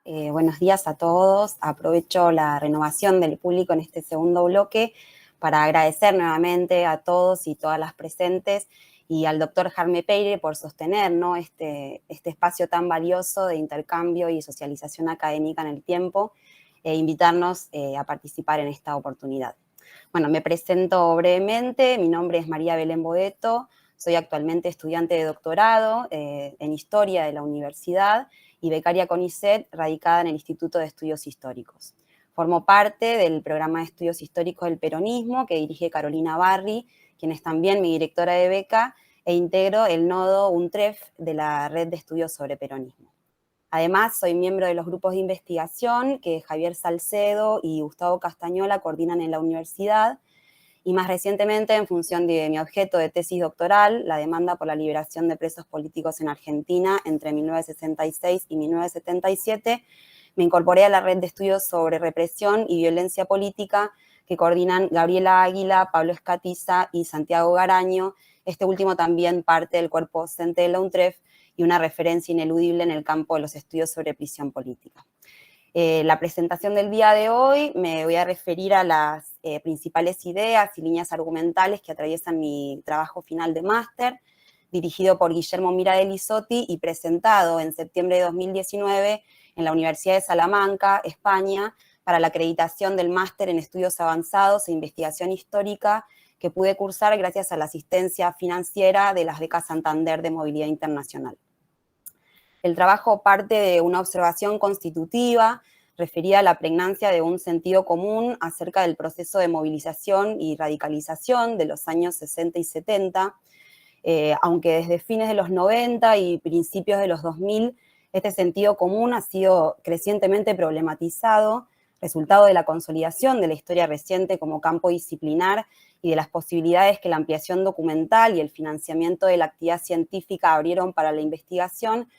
Buenos días a todos. Aprovecho la renovación del público en este segundo bloque para agradecer nuevamente a todos y todas las presentes y al doctor Jaime Peire por sostener, ¿no?, este espacio tan valioso de intercambio y socialización académica en el tiempo e invitarnos a participar en esta oportunidad. Bueno, me presento brevemente. Mi nombre es María Belén Boeto. Soy actualmente estudiante de doctorado en Historia de la Universidad y becaria CONICET, radicada en el Instituto de Estudios Históricos. Formo parte del programa de estudios históricos del peronismo que dirige Carolina Barri, quien es también mi directora de beca, e integro el nodo UNTREF de la Red de Estudios sobre Peronismo. Además, soy miembro de los grupos de investigación que Javier Salcedo y Gustavo Castañola coordinan en la universidad, y más recientemente, en función de mi objeto de tesis doctoral, la demanda por la liberación de presos políticos en Argentina entre 1966 y 1977, me incorporé a la red de estudios sobre represión y violencia política que coordinan Gabriela Águila, Pablo Escatiza y Santiago Garaño, este último también parte del cuerpo docente de la UNTREF y una referencia ineludible en el campo de los estudios sobre prisión política. La presentación del día de hoy me voy a referir a las principales ideas y líneas argumentales que atraviesan mi trabajo final de máster, dirigido por Guillermo Mira de Lisotti y presentado en septiembre de 2019 en la Universidad de Salamanca, España, para la acreditación del máster en estudios avanzados e investigación histórica que pude cursar gracias a la asistencia financiera de las becas Santander de Movilidad Internacional. El trabajo parte de una observación constitutiva referida a la pregnancia de un sentido común acerca del proceso de movilización y radicalización de los años 60 y 70, aunque desde fines de los 90 y principios de los 2000 este sentido común ha sido crecientemente problematizado, resultado de la consolidación de la historia reciente como campo disciplinar y de las posibilidades que la ampliación documental y el financiamiento de la actividad científica abrieron para la investigación.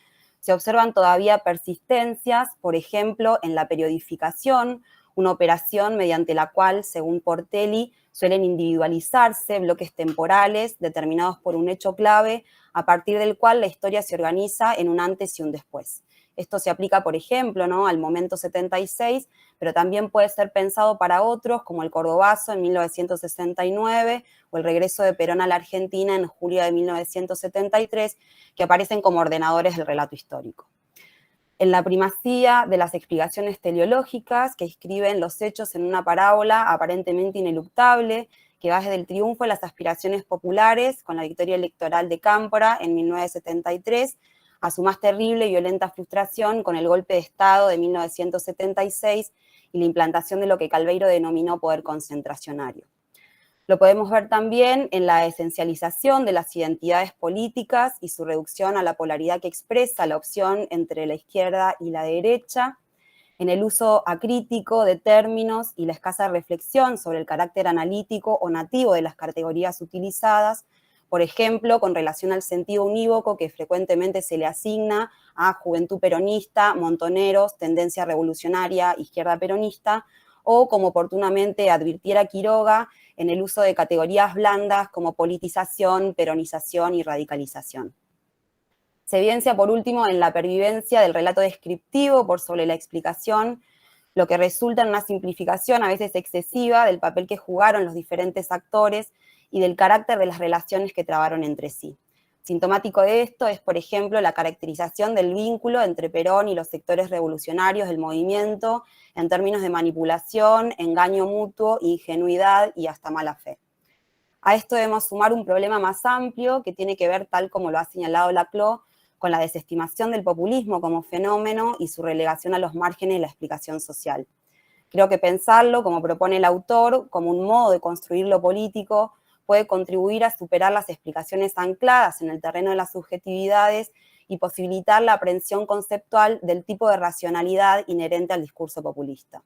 Se observan todavía persistencias, por ejemplo, en la periodificación, una operación mediante la cual, según Portelli, suelen individualizarse bloques temporales determinados por un hecho clave, a partir del cual la historia se organiza en un antes y un después. Esto se aplica, por ejemplo, ¿no?, al momento 76, pero también puede ser pensado para otros, como el Cordobazo en 1969 o el regreso de Perón a la Argentina en julio de 1973, que aparecen como ordenadores del relato histórico. En la primacía de las explicaciones teleológicas que inscriben los hechos en una parábola aparentemente ineluctable, que va desde el triunfo de las aspiraciones populares con la victoria electoral de Cámpora en 1973, a su más terrible y violenta frustración con el golpe de Estado de 1976 y la implantación de lo que Calveiro denominó poder concentracionario. Lo podemos ver también en la esencialización de las identidades políticas y su reducción a la polaridad que expresa la opción entre la izquierda y la derecha, en el uso acrítico de términos y la escasa reflexión sobre el carácter analítico o nativo de las categorías utilizadas, por ejemplo, con relación al sentido unívoco que frecuentemente se le asigna a juventud peronista, montoneros, tendencia revolucionaria, izquierda peronista, o como oportunamente advirtiera Quiroga, en el uso de categorías blandas como politización, peronización y radicalización. Se evidencia, por último, en la pervivencia del relato descriptivo por sobre la explicación, lo que resulta en una simplificación a veces excesiva del papel que jugaron los diferentes actores y del carácter de las relaciones que trabaron entre sí. Sintomático de esto es, por ejemplo, la caracterización del vínculo entre Perón y los sectores revolucionarios del movimiento en términos de manipulación, engaño mutuo, ingenuidad y hasta mala fe. A esto debemos sumar un problema más amplio que tiene que ver, tal como lo ha señalado Laclau, con la desestimación del populismo como fenómeno y su relegación a los márgenes de la explicación social. Creo que pensarlo, como propone el autor, como un modo de construir lo político, puede contribuir a superar las explicaciones ancladas en el terreno de las subjetividades y posibilitar la aprehensión conceptual del tipo de racionalidad inherente al discurso populista.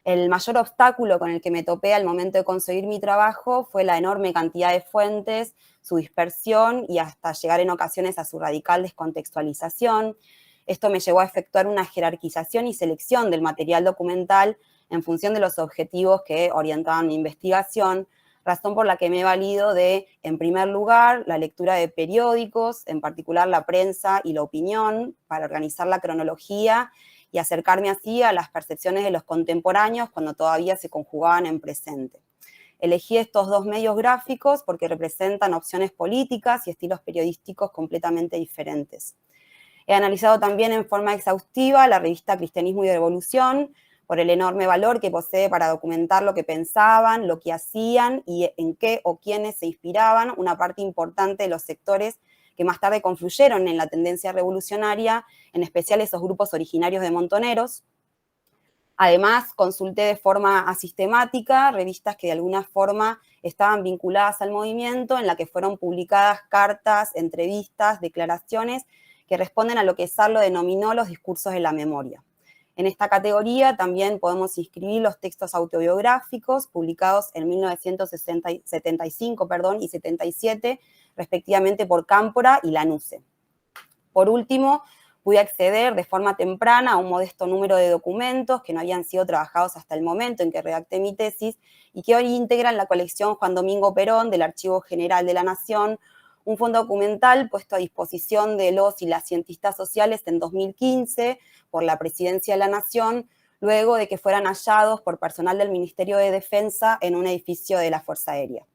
El mayor obstáculo con el que me topé al momento de conseguir mi trabajo fue la enorme cantidad de fuentes, su dispersión y hasta llegar en ocasiones a su radical descontextualización. Esto me llevó a efectuar una jerarquización y selección del material documental en función de los objetivos que orientaban mi investigación, razón por la que me he valido de, en primer lugar, la lectura de periódicos, en particular la prensa y la opinión, para organizar la cronología y acercarme así a las percepciones de los contemporáneos cuando todavía se conjugaban en presente. Elegí estos dos medios gráficos porque representan opciones políticas y estilos periodísticos completamente diferentes. He analizado también en forma exhaustiva la revista Cristianismo y Revolución por el enorme valor que posee para documentar lo que pensaban, lo que hacían y en qué o quiénes se inspiraban, una parte importante de los sectores que más tarde confluyeron en la tendencia revolucionaria, en especial esos grupos originarios de Montoneros. Además, consulté de forma asistemática revistas que de alguna forma estaban vinculadas al movimiento, en la que fueron publicadas cartas, entrevistas, declaraciones que responden a lo que Sarlo denominó los discursos de la memoria. En esta categoría también podemos inscribir los textos autobiográficos publicados en 1975 y 77, respectivamente por Cámpora y Lanusse. Por último, pude acceder de forma temprana a un modesto número de documentos que no habían sido trabajados hasta el momento en que redacté mi tesis y que hoy integran la colección Juan Domingo Perón del Archivo General de la Nación, un fondo documental puesto a disposición de los y las cientistas sociales en 2015 por la Presidencia de la Nación, luego de que fueran hallados por personal del Ministerio de Defensa en un edificio de la Fuerza Aérea.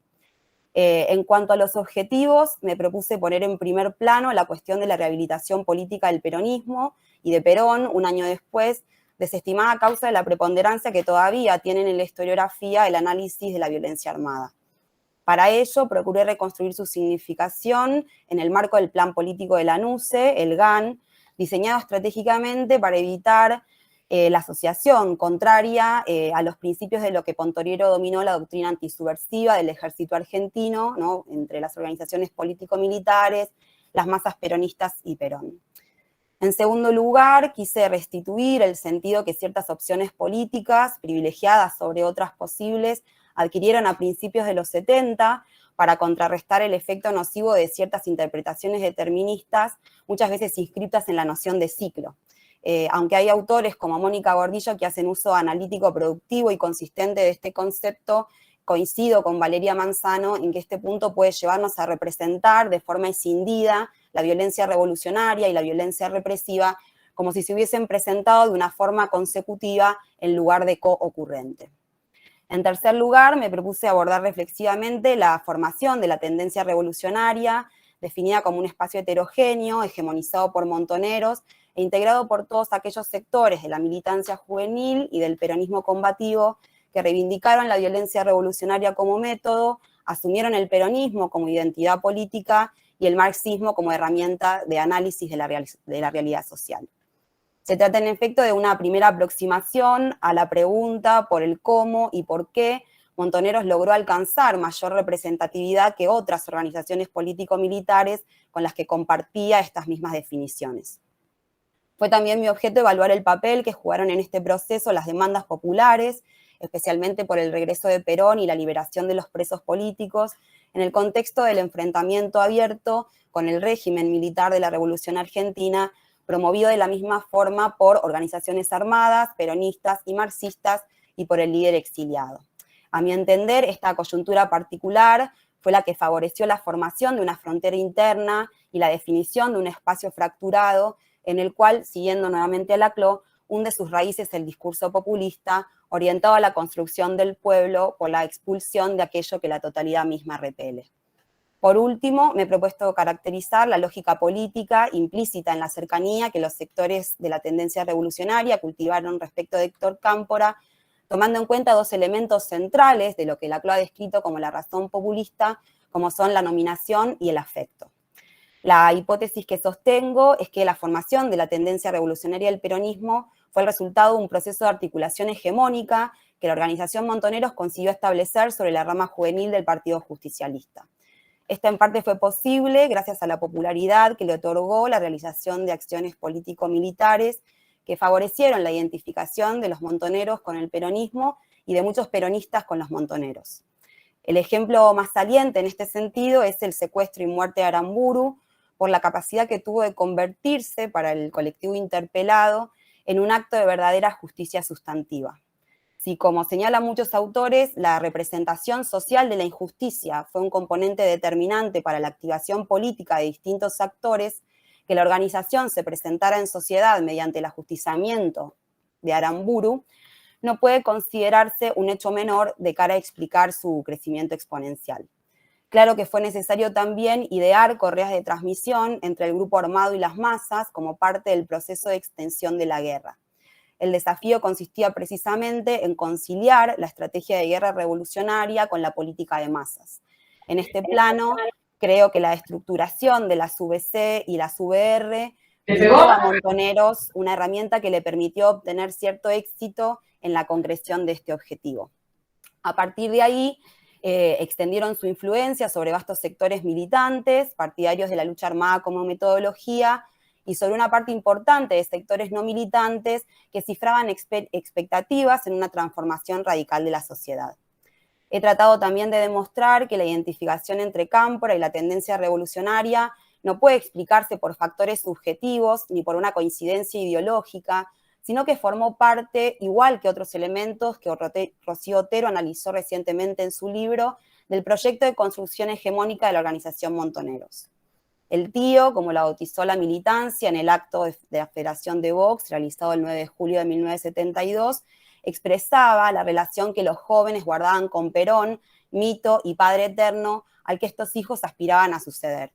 En cuanto a los objetivos, me propuse poner en primer plano la cuestión de la rehabilitación política del peronismo y de Perón, un año después, desestimada a causa de la preponderancia que todavía tienen en la historiografía el análisis de la violencia armada. Para ello, procuré reconstruir su significación en el marco del plan político de Lanusse, el GAN, diseñado estratégicamente para evitar la asociación contraria a los principios de lo que Pontoriero dominó la doctrina antisubversiva del ejército argentino, ¿no?, entre las organizaciones político-militares, las masas peronistas y Perón. En segundo lugar, quise restituir el sentido que ciertas opciones políticas, privilegiadas sobre otras posibles, adquirieron a principios de los 70 para contrarrestar el efecto nocivo de ciertas interpretaciones deterministas, muchas veces inscritas en la noción de ciclo. Aunque hay autores como Mónica Gordillo que hacen uso analítico, productivo y consistente de este concepto, coincido con Valeria Manzano en que este punto puede llevarnos a representar de forma escindida la violencia revolucionaria y la violencia represiva como si se hubiesen presentado de una forma consecutiva en lugar de co-ocurrente. En tercer lugar, me propuse abordar reflexivamente la formación de la tendencia revolucionaria, definida como un espacio heterogéneo, hegemonizado por montoneros e integrado por todos aquellos sectores de la militancia juvenil y del peronismo combativo que reivindicaron la violencia revolucionaria como método, asumieron el peronismo como identidad política y el marxismo como herramienta de análisis de la realidad social. Se trata en efecto de una primera aproximación a la pregunta por el cómo y por qué Montoneros logró alcanzar mayor representatividad que otras organizaciones político-militares con las que compartía estas mismas definiciones. Fue también mi objeto evaluar el papel que jugaron en este proceso las demandas populares, especialmente por el regreso de Perón y la liberación de los presos políticos, en el contexto del enfrentamiento abierto con el régimen militar de la Revolución Argentina, promovido de la misma forma por organizaciones armadas, peronistas y marxistas, y por el líder exiliado. A mi entender, esta coyuntura particular fue la que favoreció la formación de una frontera interna y la definición de un espacio fracturado en el cual, siguiendo nuevamente a Laclau, hunde sus raíces el discurso populista orientado a la construcción del pueblo por la expulsión de aquello que la totalidad misma repele. Por último, me he propuesto caracterizar la lógica política implícita en la cercanía que los sectores de la tendencia revolucionaria cultivaron respecto de Héctor Cámpora, tomando en cuenta dos elementos centrales de lo que Laclau ha descrito como la razón populista, como son la nominación y el afecto. La hipótesis que sostengo es que la formación de la tendencia revolucionaria del peronismo fue el resultado de un proceso de articulación hegemónica que la organización Montoneros consiguió establecer sobre la rama juvenil del Partido Justicialista. Esta en parte fue posible gracias a la popularidad que le otorgó la realización de acciones político-militares que favorecieron la identificación de los montoneros con el peronismo y de muchos peronistas con los montoneros. El ejemplo más saliente en este sentido es el secuestro y muerte de Aramburu, por la capacidad que tuvo de convertirse para el colectivo interpelado en un acto de verdadera justicia sustantiva. Si, como señalan muchos autores, la representación social de la injusticia fue un componente determinante para la activación política de distintos actores, que la organización se presentara en sociedad mediante el ajusticiamiento de Aramburu, no puede considerarse un hecho menor de cara a explicar su crecimiento exponencial. Claro que fue necesario también idear correas de transmisión entre el grupo armado y las masas como parte del proceso de extensión de la guerra. El desafío consistía precisamente en conciliar la estrategia de guerra revolucionaria con la política de masas. En este plano, creo que la estructuración de las VC y las VR brindó a Montoneros una herramienta que le permitió obtener cierto éxito en la concreción de este objetivo. A partir de ahí, extendieron su influencia sobre vastos sectores militantes, partidarios de la lucha armada como metodología, y sobre una parte importante de sectores no militantes que cifraban expectativas en una transformación radical de la sociedad. He tratado también de demostrar que la identificación entre Cámpora y la tendencia revolucionaria no puede explicarse por factores subjetivos ni por una coincidencia ideológica, sino que formó parte, igual que otros elementos que Rocío Otero analizó recientemente en su libro, del proyecto de construcción hegemónica de la organización Montoneros. El tío, como la bautizó la militancia en el acto de la Federación de Vox, realizado el 9 de julio de 1972, expresaba la relación que los jóvenes guardaban con Perón, mito y padre eterno, al que estos hijos aspiraban a suceder.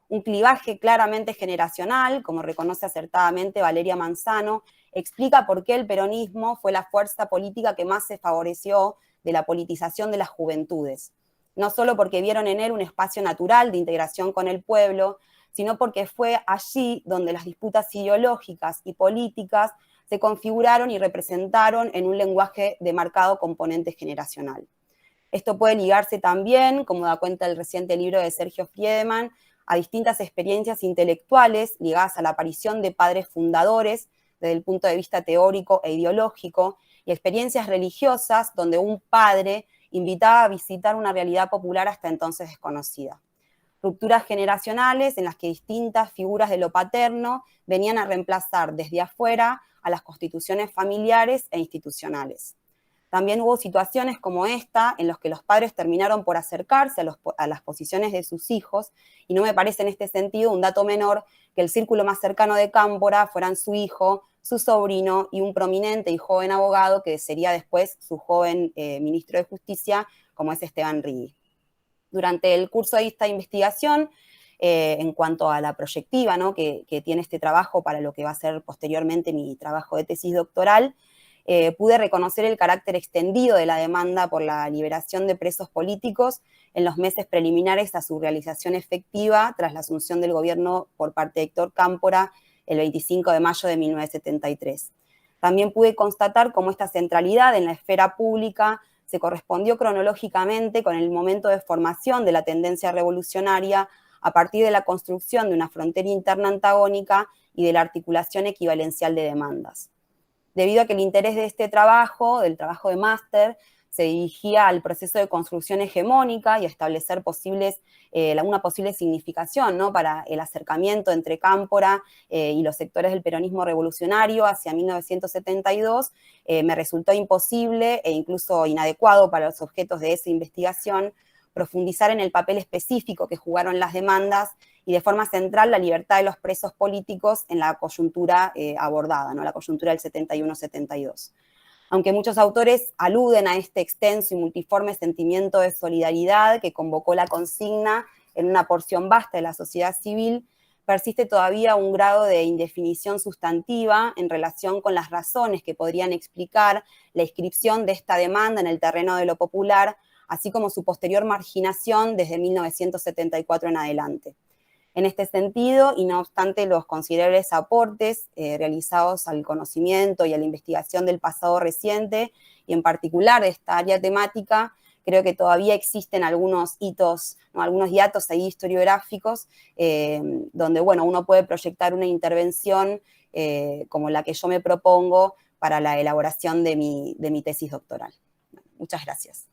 Un clivaje claramente generacional, como reconoce acertadamente Valeria Manzano, explica por qué el peronismo fue la fuerza política que más se favoreció de la politización de las juventudes. No solo porque vieron en él un espacio natural de integración con el pueblo, sino porque fue allí donde las disputas ideológicas y políticas se configuraron y representaron en un lenguaje de marcado componente generacional. Esto puede ligarse también, como da cuenta el reciente libro de Sergio Friedemann, a distintas experiencias intelectuales ligadas a la aparición de padres fundadores desde el punto de vista teórico e ideológico, y experiencias religiosas donde un padre invitaba a visitar una realidad popular hasta entonces desconocida. Rupturas generacionales en las que distintas figuras de lo paterno venían a reemplazar desde afuera a las constituciones familiares e institucionales. También hubo situaciones como esta en las que los padres terminaron por acercarse a las posiciones de sus hijos, y no me parece en este sentido un dato menor que el círculo más cercano de Cámpora fueran su hijo, su sobrino y un prominente y joven abogado que sería después su joven ministro de Justicia, como es Esteban Rigui. Durante el curso de esta investigación, en cuanto a la proyectiva, ¿no?, que tiene este trabajo para lo que va a ser posteriormente mi trabajo de tesis doctoral, pude reconocer el carácter extendido de la demanda por la liberación de presos políticos en los meses preliminares a su realización efectiva tras la asunción del gobierno por parte de Héctor Cámpora el 25 de mayo de 1973. También pude constatar cómo esta centralidad en la esfera pública se correspondió cronológicamente con el momento de formación de la tendencia revolucionaria a partir de la construcción de una frontera interna antagónica y de la articulación equivalencial de demandas. Debido a que el interés de este trabajo, del trabajo de máster, se dirigía al proceso de construcción hegemónica y a establecer una posible significación, ¿no?, para el acercamiento entre Cámpora y los sectores del peronismo revolucionario hacia 1972, me resultó imposible e incluso inadecuado para los objetos de esa investigación profundizar en el papel específico que jugaron las demandas y de forma central la libertad de los presos políticos en la coyuntura abordada, ¿no?, la coyuntura del 71-72. Aunque muchos autores aluden a este extenso y multiforme sentimiento de solidaridad que convocó la consigna en una porción vasta de la sociedad civil, persiste todavía un grado de indefinición sustantiva en relación con las razones que podrían explicar la inscripción de esta demanda en el terreno de lo popular, así como su posterior marginación desde 1974 en adelante. En este sentido, y no obstante los considerables aportes realizados al conocimiento y a la investigación del pasado reciente, y en particular de esta área temática, creo que todavía existen algunos hitos, ¿no?, algunos hiatos ahí historiográficos, donde, bueno, uno puede proyectar una intervención como la que yo me propongo para la elaboración de mi tesis doctoral. Muchas gracias.